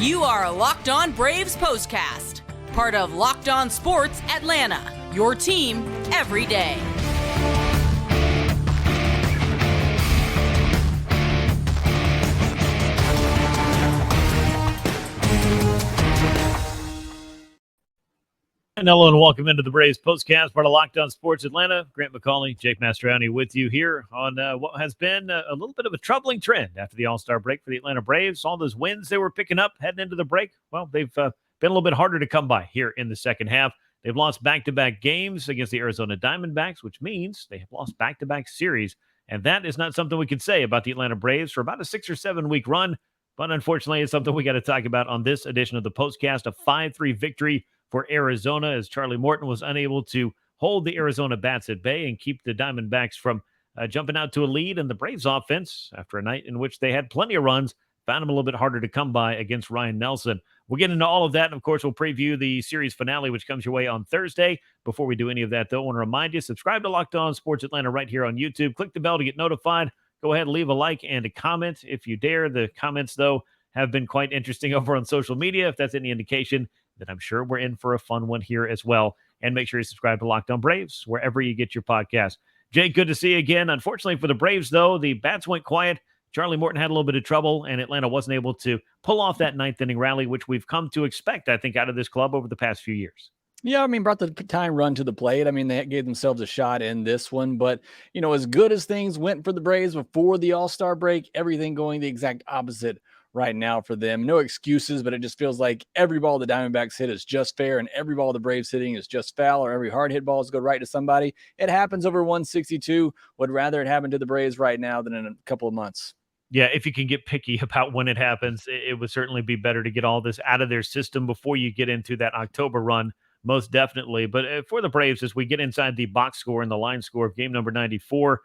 You are Locked On Braves POSTCAST, part of Locked On Sports Atlanta, your team every day. Hello and welcome into the Braves POSTCAST, part of Locked On Sports Atlanta. Grant McAuley, Jake Mastroianni with you here on what has been a little bit of a troubling trend after the All-Star break for the Atlanta Braves. All those wins they were picking up heading into the break, well, they've been a little bit harder to come by here in the second half. They've lost back-to-back games against the Arizona Diamondbacks, which means they have lost back-to-back series. And that is not something we could say about the Atlanta Braves for about a 6 or 7 week run. But unfortunately, it's something we got to talk about on this edition of the POSTCAST, a 5-3 victory for Arizona as Charlie Morton was unable to hold the Arizona bats at bay and keep the Diamondbacks from jumping out to a lead. And the Braves offense, after a night in which they had plenty of runs, found them a little bit harder to come by against Ryne Nelson. We'll get into all of that. And of course, we'll preview the series finale, which comes your way on Thursday. Before we do any of that, though, I want to remind you, subscribe to Locked On Sports Atlanta right here on YouTube. Click the bell to get notified. Go ahead and leave a like and a comment if you dare. The comments, though, have been quite interesting over on social media. If that's any indication, then I'm sure we're in for a fun one here as well. And make sure you subscribe to Locked On Braves wherever you get your podcast. Jake, good to see you again. Unfortunately for the Braves, though, the bats went quiet. Charlie Morton had a little bit of trouble, and Atlanta wasn't able to pull off that ninth inning rally, which we've come to expect, I think, out of this club over the past few years. Yeah, I mean, brought the time run to the plate. I mean, they gave themselves a shot in this one. But, you know, as good as things went for the Braves before the All-Star break, everything going the exact opposite right now for them. No excuses, but it just feels like every ball the Diamondbacks hit is just fair, and every ball the Braves hitting is just foul, or every hard hit ball is go right to somebody. It happens over 162. Would rather it happen to the Braves right now than in a couple of months. Yeah, if you can get picky about when it happens, it would certainly be better to get all this out of their system before you get into that October run, most definitely. But for the Braves, as we get inside the box score and the line score of game number 94,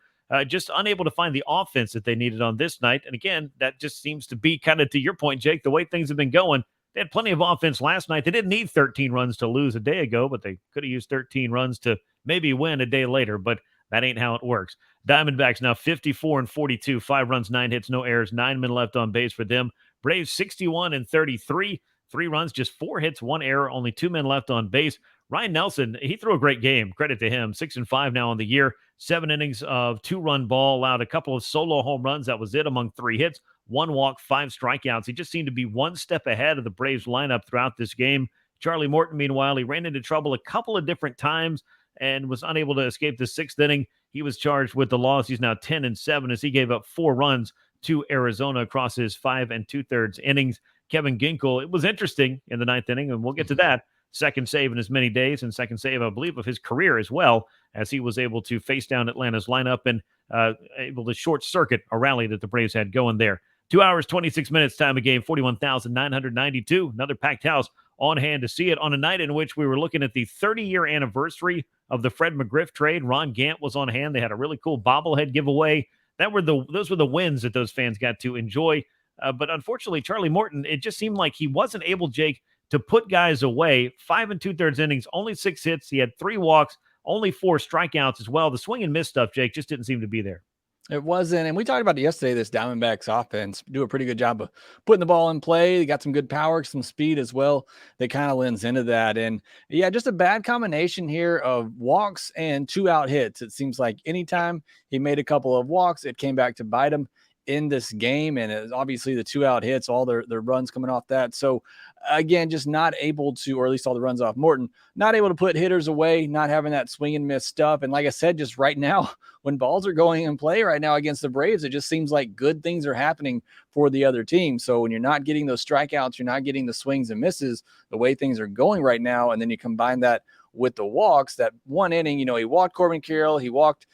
just unable to find the offense that they needed on this night. And again, that just seems to be kind of to your point, Jake, the way things have been going. They had plenty of offense last night. They didn't need 13 runs to lose a day ago, but they could have used 13 runs to maybe win a day later. But that ain't how it works. Diamondbacks now 54-42, 5 runs, 9 hits, no errors, 9 men left on base for them. Braves 61-33, 3 runs, just 4 hits, 1 error, only 2 men left on base. Ryne Nelson, he threw a great game. Credit to him. 6-5 now on the year. 7 innings of 2-run ball, allowed a couple of solo home runs. That was it among 3 hits, 1 walk, 5 strikeouts. He just seemed to be one step ahead of the Braves lineup throughout this game. Charlie Morton, meanwhile, he ran into trouble a couple of different times and was unable to escape the 6th inning. He was charged with the loss. He's now 10-7 as he gave up 4 runs to Arizona across his 5 2/3 innings. Kevin Ginkel, it was interesting in the 9th inning, and we'll get to that. Second save in as many days, and second save, I believe, of his career as well, as he was able to face down Atlanta's lineup and able to short circuit a rally that the Braves had going there. 2 hours, 26 minutes time of game, 41,992. Another packed house on hand to see it on a night in which we were looking at the 30-year anniversary of the Fred McGriff trade. Ron Gant was on hand. They had a really cool bobblehead giveaway. Those were the wins that those fans got to enjoy. But unfortunately, Charlie Morton, it just seemed like he wasn't able, Jake, to put guys away. 5 2/3 innings, only 6 hits. He had 3 walks, only 4 strikeouts as well. The swing and miss stuff, Jake, just didn't seem to be there. It wasn't, and we talked about it yesterday, this Diamondbacks offense do a pretty good job of putting the ball in play. They got some good power, some speed as well. That kind of lends into that. And yeah, just a bad combination here of walks and 2 out hits. It seems like anytime he made a couple of walks, it came back to bite him in this game. And it was obviously the 2 out hits, all their runs coming off that. So again, just not able to, or at least all the runs off Morton, not able to put hitters away, not having that swing and miss stuff. And like I said, just right now, when balls are going in play right now against the Braves, it just seems like good things are happening for the other team. So when you're not getting those strikeouts, you're not getting the swings and misses, the way things are going right now, and then you combine that with the walks, that 1 inning, you know, he walked Corbin Carroll, he walked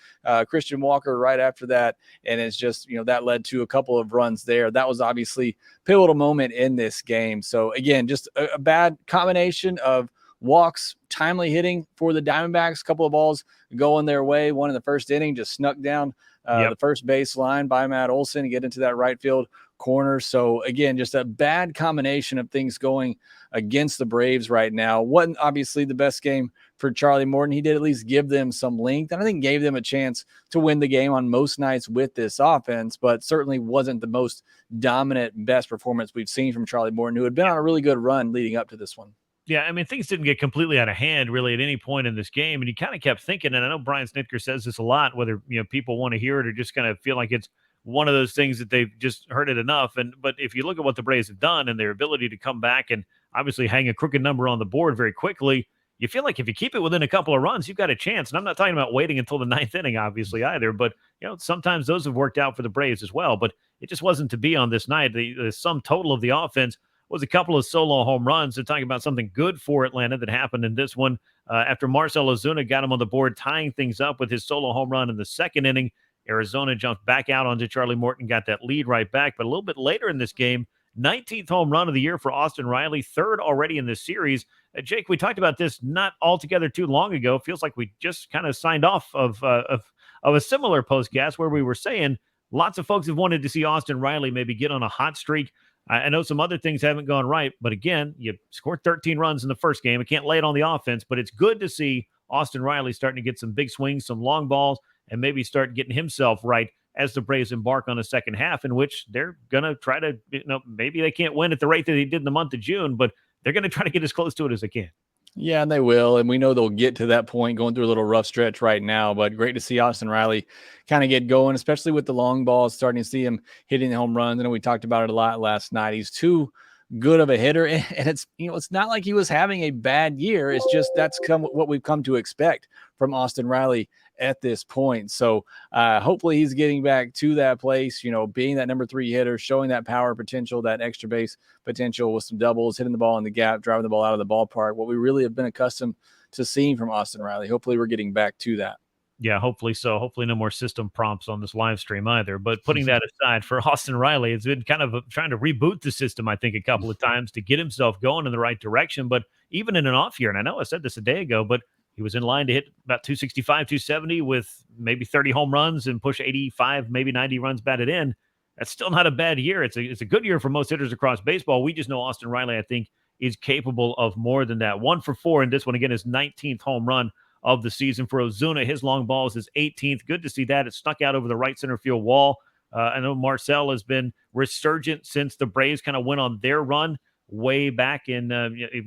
Christian Walker right after that. And it's just, you know, that led to a couple of runs there. That was obviously pivotal moment in this game. So again, just a bad combination of walks, timely hitting for the Diamondbacks, a couple of balls going their way. One in the first inning just snuck down the first base line by Matt Olson to get into that right field corner. So again, just a bad combination of things going against the Braves right now. Wasn't obviously the best game for Charlie Morton. He did at least give them some length, and I think gave them a chance to win the game on most nights with this offense, but certainly wasn't the most dominant, best performance we've seen from Charlie Morton, who had been on a really good run leading up to this one. Yeah, I mean, things didn't get completely out of hand really at any point in this game, and you kind of kept thinking, and I know Brian Snitker says this a lot, whether people want to hear it or just kind of feel like it's one of those things that they've just heard it enough. But if you look at what the Braves have done and their ability to come back and obviously hang a crooked number on the board very quickly, you feel like if you keep it within a couple of runs, you've got a chance. And I'm not talking about waiting until the ninth inning, obviously, either. But, sometimes those have worked out for the Braves as well. But it just wasn't to be on this night. The sum total of the offense was a couple of solo home runs. They're talking about something good for Atlanta that happened in this one after Marcell Ozuna got him on the board, tying things up with his solo home run in the second inning. Arizona jumped back out onto Charlie Morton, got that lead right back. But a little bit later in this game, 19th home run of the year for Austin Riley, third already in this series. Jake, we talked about this not altogether too long ago. Feels like we just kind of signed off of a similar postcast where we were saying lots of folks have wanted to see Austin Riley maybe get on a hot streak. I know some other things haven't gone right, but again, you scored 13 runs in the first game. I can't lay it on the offense, but it's good to see Austin Riley starting to get some big swings, some long balls, and maybe start getting himself right as the Braves embark on a second half in which they're going to try to, maybe they can't win at the rate that they did in the month of June, but they're going to try to get as close to it as they can. Yeah, and they will. And we know they'll get to that point, going through a little rough stretch right now. But great to see Austin Riley kind of get going, especially with the long balls, starting to see him hitting the home runs. I know we talked about it a lot last night. He's too good of a hitter. And it's, it's not like he was having a bad year. It's just that's what we've come to expect from Austin Riley at this point. So hopefully he's getting back to that place, being that number 3 hitter, showing that power potential, that extra base potential with some doubles, hitting the ball in the gap, driving the ball out of the ballpark, what we really have been accustomed to seeing from Austin Riley. Hopefully we're getting back to that. Yeah, hopefully so. Hopefully no more system prompts on this live stream either. But putting that aside, for Austin Riley, it's been kind of trying to reboot the system, I think, a couple of times to get himself going in the right direction. But even in an off year, and I know I said this a day ago, but he was in line to hit about 265, 270 with maybe 30 home runs and push 85, maybe 90 runs batted in. That's still not a bad year. It's a good year for most hitters across baseball. We just know Austin Riley, I think, is capable of more than that. 1 for 4 in this one. Again, his 19th home run of the season for Ozuna. His long ball is his 18th. Good to see that. It snuck out over the right center field wall. I know Marcell has been resurgent since the Braves kind of went on their run way back in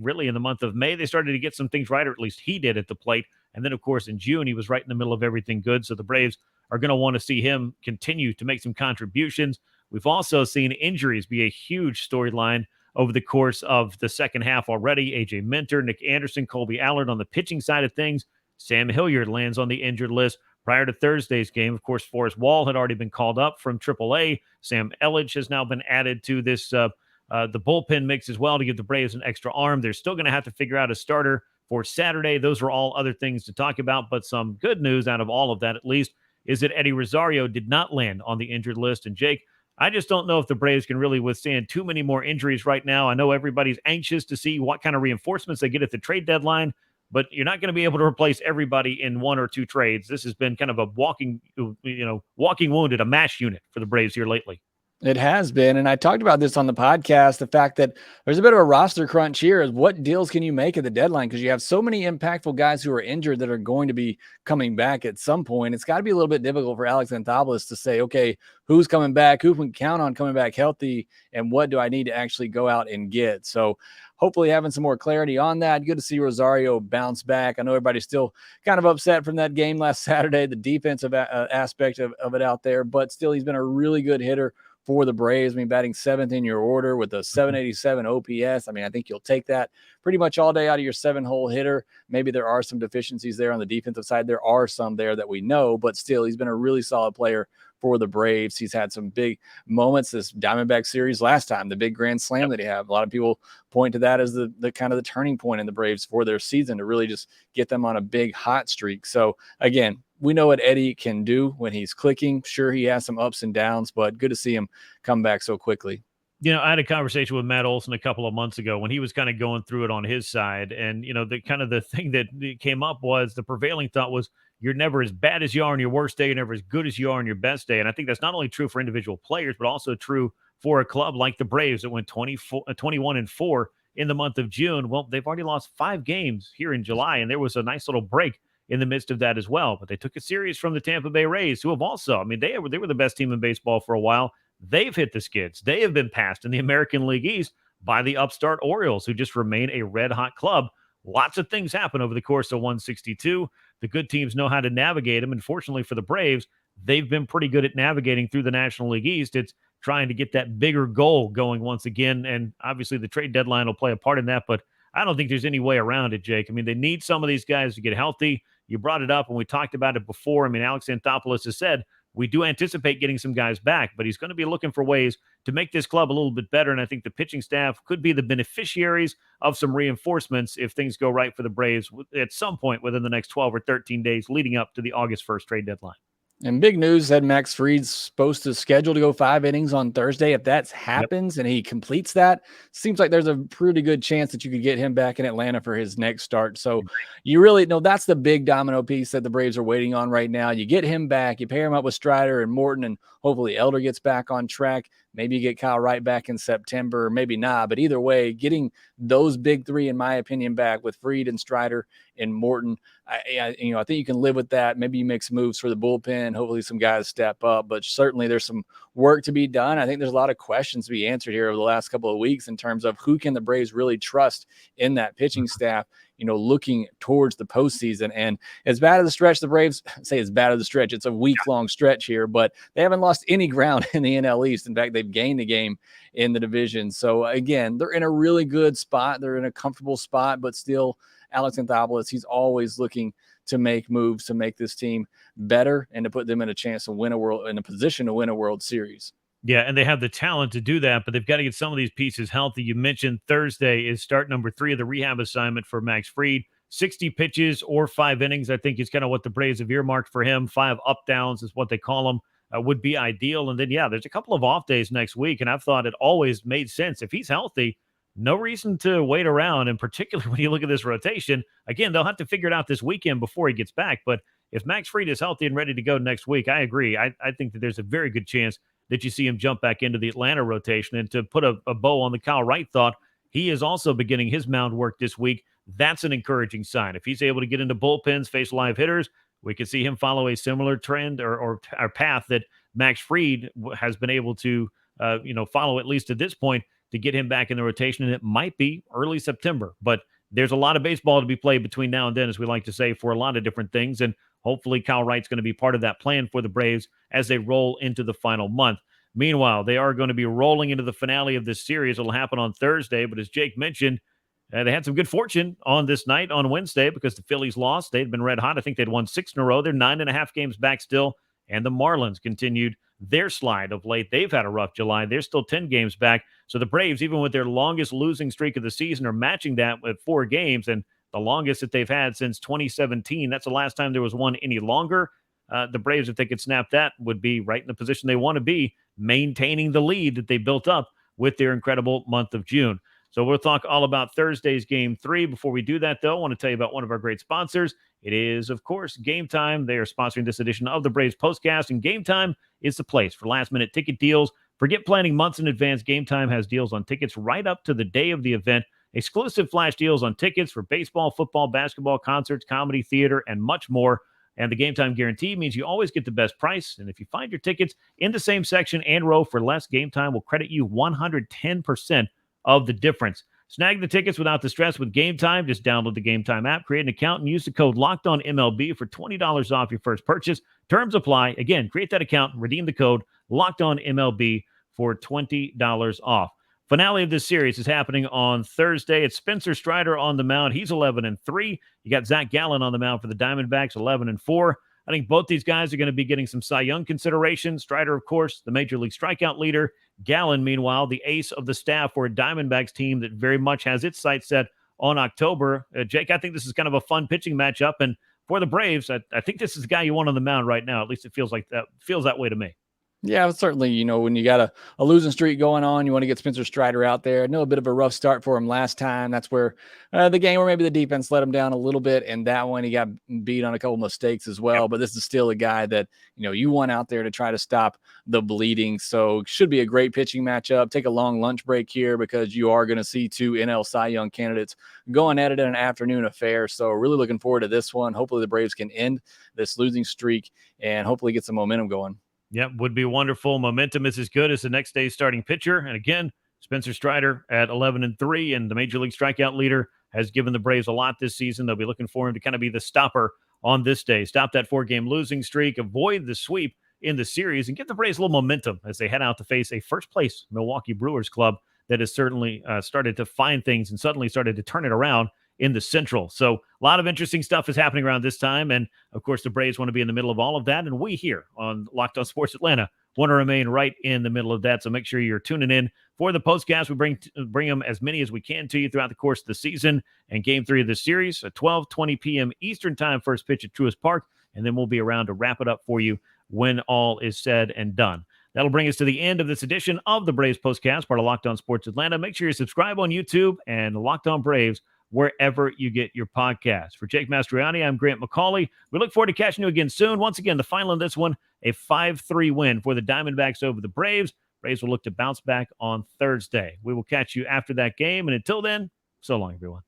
really in the month of May. They started to get some things right, or at least he did at the plate. And then, of course, in June, he was right in the middle of everything good. So the Braves are going to want to see him continue to make some contributions. We've also seen injuries be a huge storyline over the course of the second half already. A.J. Minter, Nick Anderson, Colby Allard on the pitching side of things. Sam Hilliard lands on the injured list prior to Thursday's game. Of course, Forrest Wall had already been called up from AAA. Sam Elledge has now been added to this the bullpen mix as well to give the Braves an extra arm. They're still going to have to figure out a starter for Saturday. Those are all other things to talk about, but some good news out of all of that, at least, is that Eddie Rosario did not land on the injured list. And Jake, I just don't know if the Braves can really withstand too many more injuries right now. I know everybody's anxious to see what kind of reinforcements they get at the trade deadline, but you're not going to be able to replace everybody in 1 or 2 trades. This has been kind of a walking wounded, a mash unit for the Braves here lately. It has been. And I talked about this on the podcast, the fact that there's a bit of a roster crunch here is what deals can you make at the deadline? Because you have so many impactful guys who are injured that are going to be coming back at some point. It's got to be a little bit difficult for Alex Anthopoulos to say, okay, who's coming back? Who can count on coming back healthy? And what do I need to actually go out and get? So hopefully having some more clarity on that. Good to see Rosario bounce back. I know everybody's still kind of upset from that game last Saturday, the defensive aspect of it out there, but still he's been a really good hitter for the Braves. I mean, batting 7th in your order with a 787 OPS. I mean, I think you'll take that pretty much all day out of your 7-hole hitter. Maybe there are some deficiencies there on the defensive side. There are some there that we know, but still, he's been a really solid player for the Braves. He's had some big moments this Diamondback series last time, the big grand slam that he had. A lot of people point to that as the kind of the turning point in the Braves for their season to really just get them on a big hot streak. So again, we know what Eddie can do when he's clicking. Sure, he has some ups and downs, but good to see him come back so quickly. I had a conversation with Matt Olson a couple of months ago when he was kind of going through it on his side. And, the thing that came up was the prevailing thought was you're never as bad as you are on your worst day. You're never as good as you are on your best day. And I think that's not only true for individual players, but also true for a club like the Braves that went 21-4 in the month of June. Well, they've already lost 5 games here in July, and there was a nice little break in the midst of that as well. But they took a series from the Tampa Bay Rays, who have also, I mean, they were the best team in baseball for a while. They've hit the skids. They have been passed in the American League East by the upstart Orioles, who just remain a red-hot club. Lots of things happen over the course of 162. The good teams know how to navigate them, and fortunately for the Braves, they've been pretty good at navigating through the National League East. It's trying to get that bigger goal going once again, and obviously the trade deadline will play a part in that, but I don't think there's any way around it, Jake. I mean, they need some of these guys to get healthy. You brought it up, and we talked about it before. I mean, Alex Anthopoulos has said we do anticipate getting some guys back, but he's going to be looking for ways to make this club a little bit better, and I think the pitching staff could be the beneficiaries of some reinforcements if things go right for the Braves at some point within the next 12 or 13 days leading up to the August 1st trade deadline. And big news said Max Fried's supposed to schedule to go 5 innings on Thursday. If that happens and he completes that, seems like there's a pretty good chance that you could get him back in Atlanta for his next start. So you really know that's the big domino piece that the Braves are waiting on right now. You get him back, you pair him up with Strider and Morton, and hopefully Elder gets back on track. Maybe you get Kyle Wright back in September, maybe not. But either way, getting those big 3, in my opinion, back with Fried and Strider and Morton, I think you can live with that. Maybe you make some moves for the bullpen. Hopefully some guys step up. But certainly there's some work to be done. I think there's a lot of questions to be answered here over the last couple of weeks in terms of who can the Braves really trust in that pitching staff, looking towards the postseason. And as bad as the stretch, the Braves say as bad as the stretch, it's a week-long stretch here, but they haven't lost any ground in the NL East. In fact, they've gained a game in the division. So again, they're in a really good spot. They're in a comfortable spot, but still Alex Anthopoulos, he's always looking to make moves to make this team better and to put them in a chance to win in a position to win a World Series. Yeah, and they have the talent to do that, but they've got to get some of these pieces healthy. You mentioned Thursday is start number 3 of the rehab assignment for Max Fried. 60 pitches or 5 innings, I think is kind of what the Braves have earmarked for him. 5 up-downs is what they call them, would be ideal. And then, there's a couple of off days next week, and I've thought it always made sense. If he's healthy, no reason to wait around, and particularly when you look at this rotation, again, they'll have to figure it out this weekend before he gets back. But if Max Fried is healthy and ready to go next week, I agree. I think that there's a very good chance that you see him jump back into the Atlanta rotation. And to put a bow on the Kyle Wright thought, he is also beginning his mound work this week. That's an encouraging sign. If he's able to get into bullpens, face live hitters, we could see him follow a similar trend or path that Max Fried has been able to follow, at least at this point, to get him back in the rotation. And it might be early September, but there's a lot of baseball to be played between now and then, as we like to say, for a lot of different things. And hopefully Kyle Wright's going to be part of that plan for the Braves as they roll into the final month. Meanwhile, they are going to be rolling into the finale of this series. It'll happen on Thursday, but as Jake mentioned, they had some good fortune on this night on Wednesday because the Phillies lost. They'd been red hot. I think they'd won 6 in a row. They're 9.5 games back still, and the Marlins continued their slide of late. They've had a rough July. They're still 10 games back. So the Braves, even with their longest losing streak of the season, are matching that with 4 games, and the longest that they've had since 2017. That's the last time there was one any longer. The Braves, if they could snap that, would be right in the position they want to be, maintaining the lead that they built up with their incredible month of June. So we'll talk all about Thursday's Game 3. Before we do that, though, I want to tell you about one of our great sponsors. It is, of course, Game Time. They are sponsoring this edition of the Braves Postcast, and Game Time is the place for last-minute ticket deals. Forget planning months in advance. Game Time has deals on tickets right up to the day of the event. Exclusive flash deals on tickets for baseball, football, basketball, concerts, comedy, theater, and much more. And the Game Time guarantee means you always get the best price. And if you find your tickets in the same section and row for less, Game Time will credit you 110% of the difference. Snag the tickets without the stress with Game Time. Just download the Game Time app, create an account, and use the code LOCKEDONMLB for $20 off your first purchase. Terms apply. Again, create that account, redeem the code LOCKEDONMLB for $20 off. Finale of this series is happening on Thursday. It's Spencer Strider on the mound. He's 11-3. You got Zac Gallen on the mound for the Diamondbacks, 11-4. I think both these guys are going to be getting some Cy Young consideration. Strider, of course, the Major League strikeout leader. Gallen, meanwhile, the ace of the staff for a Diamondbacks team that very much has its sights set on October. Jake, I think this is kind of a fun pitching matchup. And for the Braves, I think this is the guy you want on the mound right now. At least it feels that way to me. Yeah, certainly, when you got a losing streak going on, you want to get Spencer Strider out there. I know a bit of a rough start for him last time. That's where the game where maybe the defense let him down a little bit. And that one, he got beat on a couple mistakes as well. But this is still a guy that, you want out there to try to stop the bleeding. So should be a great pitching matchup. Take a long lunch break here because you are going to see two NL Cy Young candidates going at it in an afternoon affair. So really looking forward to this one. Hopefully the Braves can end this losing streak and hopefully get some momentum going. Yep, would be wonderful. Momentum is as good as the next day's starting pitcher. And again, Spencer Strider at 11-3, and the major league strikeout leader has given the Braves a lot this season. They'll be looking for him to kind of be the stopper on this day. Stop that 4-game losing streak, avoid the sweep in the series, and give the Braves a little momentum as they head out to face a first-place Milwaukee Brewers club that has certainly started to find things and suddenly started to turn it around in the Central. So a lot of interesting stuff is happening around this time. And of course, the Braves want to be in the middle of all of that. And we here on Locked On Sports Atlanta want to remain right in the middle of that. So make sure you're tuning in for the postcast. We bring them as many as we can to you throughout the course of the season. And game 3 of the series at 12:20 p.m. Eastern time, first pitch at Truist Park. And then we'll be around to wrap it up for you when all is said and done. That'll bring us to the end of this edition of the Braves Postcast, part of Locked On Sports Atlanta. Make sure you subscribe on YouTube and Locked On Braves wherever you get your podcast. For Jake Mastroianni, I'm Grant McAuley. We look forward to catching you again soon. Once again, the final in this one, a 5-3 win for the Diamondbacks over the Braves. Braves will look to bounce back on Thursday. We will catch you after that game. And until then, so long, everyone.